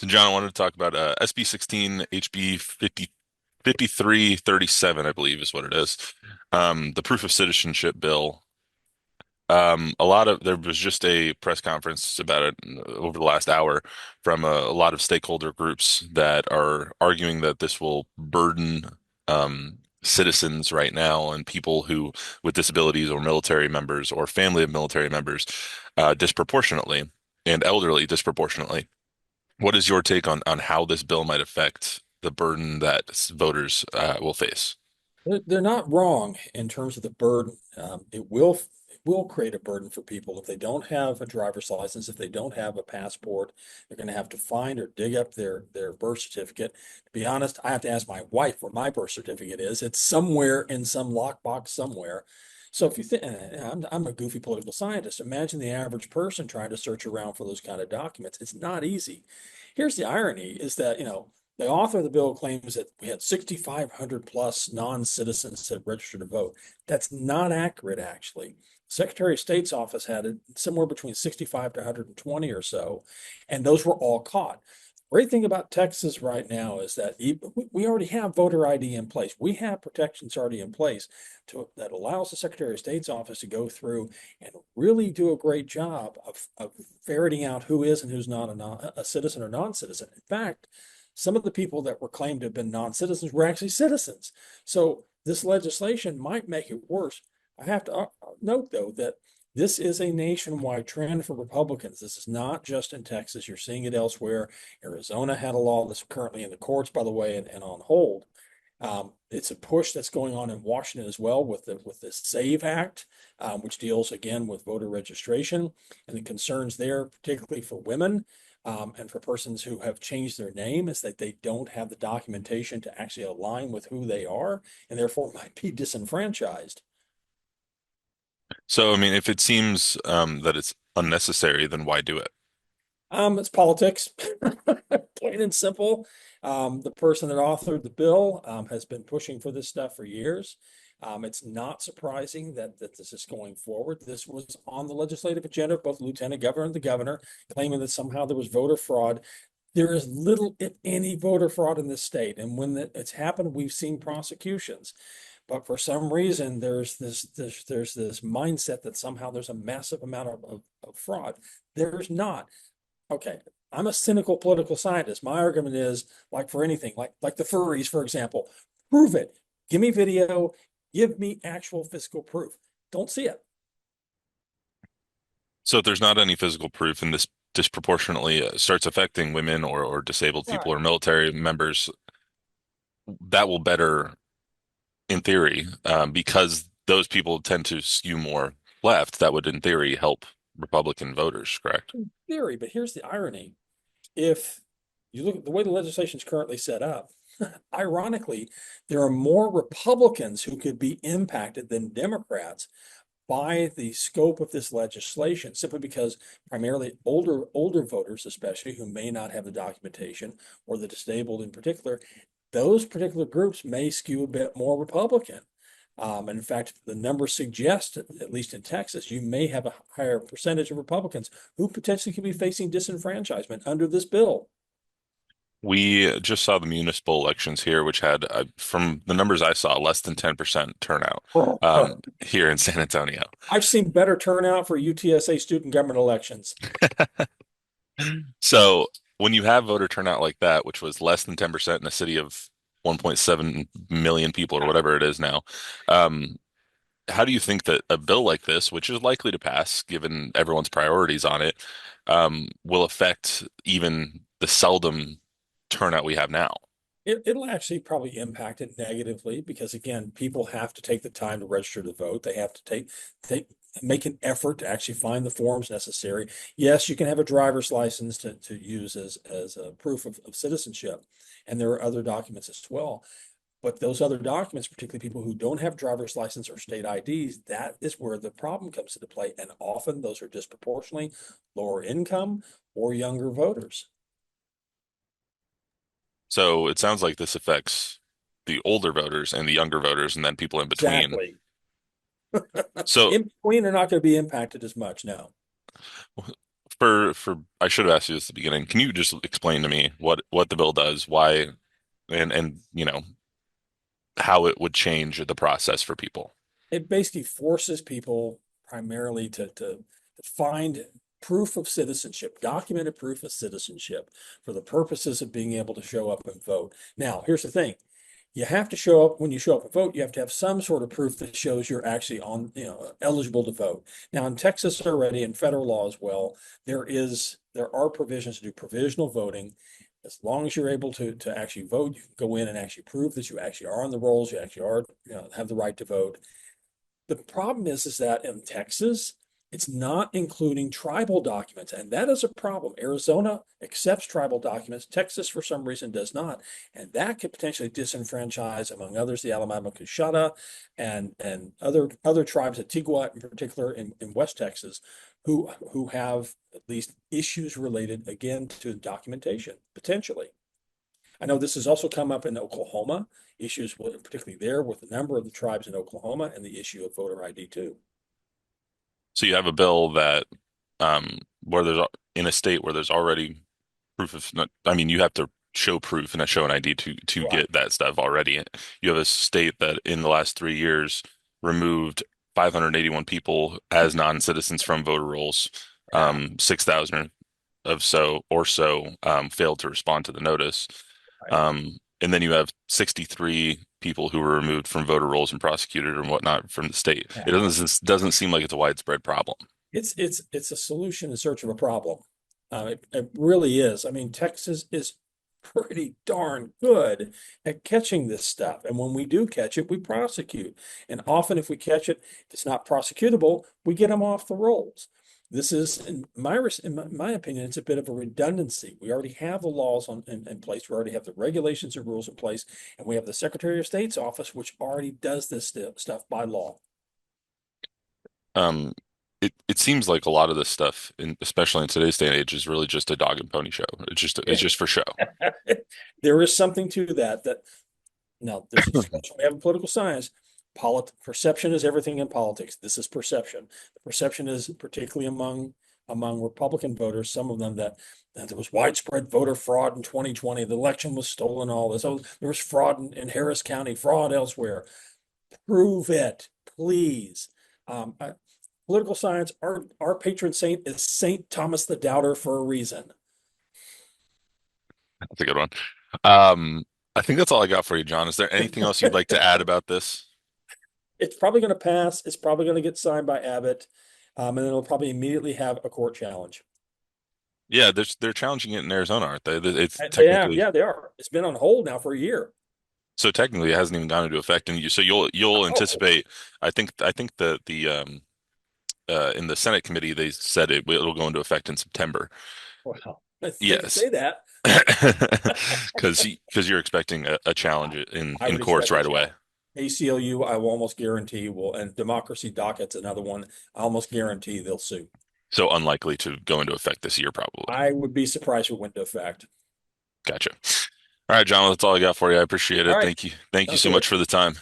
So, John, I wanted to talk about SB16 HB5337, I believe is what it is. The proof of citizenship bill. There was just a press conference about it over the last hour from a lot of stakeholder groups that are arguing that this will burden citizens right now and people who with disabilities or military members or family of military members disproportionately and elderly disproportionately. What is your take on how this bill might affect the burden that voters will face? They're not wrong in terms of the burden. It will create a burden for people if they don't have a driver's license, if they don't have a passport. They're going to have to find or dig up their birth certificate. To be honest, I have to ask my wife what my birth certificate is. It's somewhere in some lockbox somewhere. So if you think, I'm a goofy political scientist. Imagine the average person trying to search around for those kind of documents. It's not easy. Here's the irony: is that the author of the bill claims that we had 6,500 plus non-citizens that registered to vote. That's not accurate, actually. Secretary of State's office had it somewhere between 65 to 120 or so, and those were all caught. Great thing about Texas right now is that we already have voter ID in place. We have protections already in place that allows the Secretary of State's office to go through and really do a great job of ferreting out who is and who's not a citizen or non-citizen. In fact, some of the people that were claimed to have been non-citizens were actually citizens. So this legislation might make it worse. I have to note, though, that this is a nationwide trend for Republicans. This is not just in Texas. You're seeing it elsewhere. Arizona had a law that's currently in the courts, by the way, and on hold. It's a push that's going on in Washington as well with the SAVE Act, which deals again with voter registration and the concerns there, particularly for women. And for persons who have changed their name, is that they don't have the documentation to actually align with who they are and therefore might be disenfranchised. So, I mean, if it seems that it's unnecessary, then why do it? It's politics, plain and simple. The person that authored the bill has been pushing for this stuff for years. It's not surprising that this is going forward. This was on the legislative agenda of both the lieutenant governor and the governor, claiming that somehow there was voter fraud. There is little, if any, voter fraud in this state. And when it's happened, we've seen prosecutions. But for some reason, there's this mindset that somehow there's a massive amount of fraud. There's not. Okay, I'm a cynical political scientist. My argument is, like for anything, like the furries, for example, prove it. Give me video, give me actual physical proof. Don't see it. So, if there's not any physical proof and this disproportionately starts affecting women or disabled people Right. or military members, that will better, in theory, because those people tend to skew more left. That would, in theory, help Republican voters, correct? In theory, but here's the irony. If you look at the way the legislation is currently set up, ironically, there are more Republicans who could be impacted than Democrats by the scope of this legislation, simply because primarily older voters, especially who may not have the documentation, or the disabled in particular, those particular groups may skew a bit more Republican. And in fact, the numbers suggest, at least in Texas, you may have a higher percentage of Republicans who potentially could be facing disenfranchisement under this bill. We just saw the municipal elections here, which had, from the numbers I saw, less than 10% turnout here in San Antonio. I've seen better turnout for UTSA student government elections. So when you have voter turnout like that, which was less than 10% in a city of 1.7 million people or whatever it is now, um, how do you think that a bill like this, which is likely to pass given everyone's priorities on it, will affect even the seldom turnout we have now? It'll actually probably impact it negatively because again, people have to take the time to register to vote. They have to take make an effort to actually find the forms necessary. Yes, you can have a driver's license to use as a proof of citizenship, and there are other documents as well. But those other documents, particularly people who don't have driver's license or state IDs, that is where the problem comes into play. And often those are disproportionately lower income or younger voters. So it sounds like this affects the older voters and the younger voters, and then people in between. Exactly. So In between are not going to be impacted as much now. For I should have asked you this at the beginning. Can you just explain to me what the bill does, why, and how it would change the process for people? It basically forces people primarily to find proof of citizenship, documented proof of citizenship for the purposes of being able to show up and vote. Now, here's the thing. You have to show up when you show up and vote. You have to have some sort of proof that shows you're actually eligible to vote. Now, in Texas already, in federal law as well, there are provisions to do provisional voting. As long as you're able to actually vote, you can go in and actually prove that you actually are on the rolls, you actually are, have the right to vote. The problem is that in Texas, it's not including tribal documents, and that is a problem. Arizona accepts tribal documents. Texas, for some reason, does not, and that could potentially disenfranchise, among others, the Alabama Coushatta and other tribes, Antigua in particular, in West Texas, who have at least issues related again to documentation potentially. I know this has also come up in Oklahoma, issues with, particularly there with a number of the tribes in Oklahoma and the issue of voter ID too. So you have a bill that where there's in a state where there's already proof of not, I mean you have to show proof and show an ID to Right. get that stuff already. You have a state that in the last 3 years removed 581 people as non-citizens from voter rolls. Yeah. 6,000 of so or so failed to respond to the notice. Right. And then you have 63 people who were removed from voter rolls and prosecuted and whatnot from the state. It Yeah. doesn't seem like it's a widespread problem. It's a solution in search of a problem. It really is. I mean, Texas is pretty darn good at catching this stuff. And when we do catch it, we prosecute. And often if we catch it, if it's not prosecutable, we get them off the rolls. This is, in my opinion, it's a bit of a redundancy. We already have the laws in place. We already have the regulations and rules in place. And we have the Secretary of State's office, which already does this stuff by law. Um, it seems like a lot of this stuff, especially in today's day and age, is really just a dog and pony show. It's just for show. There is something to that. Now, there's a discussion we have in political science. Perception is everything in politics. This is perception. The perception is particularly among Republican voters, some of them that there was widespread voter fraud in 2020. The election was stolen, all this. Oh, there was fraud in Harris County, fraud elsewhere. Prove it, please. Um, I- Political science, our patron saint is Saint Thomas the Doubter for a reason. That's a good one. Um, I think that's all I got for you, John. Is there anything else you'd like to add about this? It's probably going to pass. It's probably going to get signed by Abbott, and then it'll probably immediately have a court challenge. Yeah, they're challenging it in Arizona, aren't they? It's technically Yeah, they are. It's been on hold now for a year. so technically it hasn't even gone into effect, and you'll Oh, anticipate. I think the in the Senate committee they said it'll go into effect in September. wow. They can Yes, say that. because you're expecting a challenge I in would courts expect a right away. challenge. ACLU, I will almost guarantee will, and Democracy Docket's another one. I almost guarantee they'll sue. So unlikely to go into effect this year, probably. I would be surprised if it went into effect. Gotcha. All right, John, that's all I got for you. I appreciate All it. right, Thank you. Thank you sounds so good. much for the time.